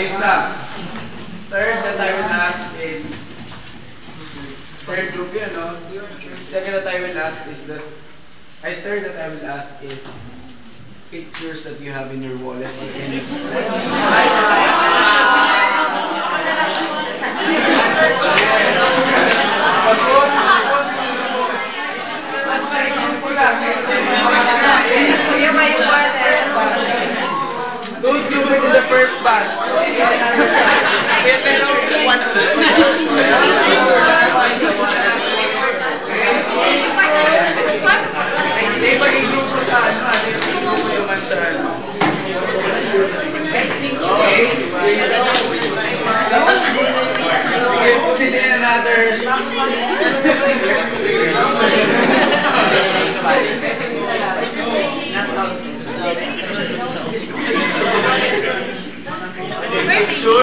Isa. Third that I will ask is third group yun, no? Second that I will ask is that third that I will ask is pictures that you have in your wallet or don't do it in the first batch. Hindi maging grupo sa ano, hindi maging grupo naman sa ano. Okay, put it in another. Sure.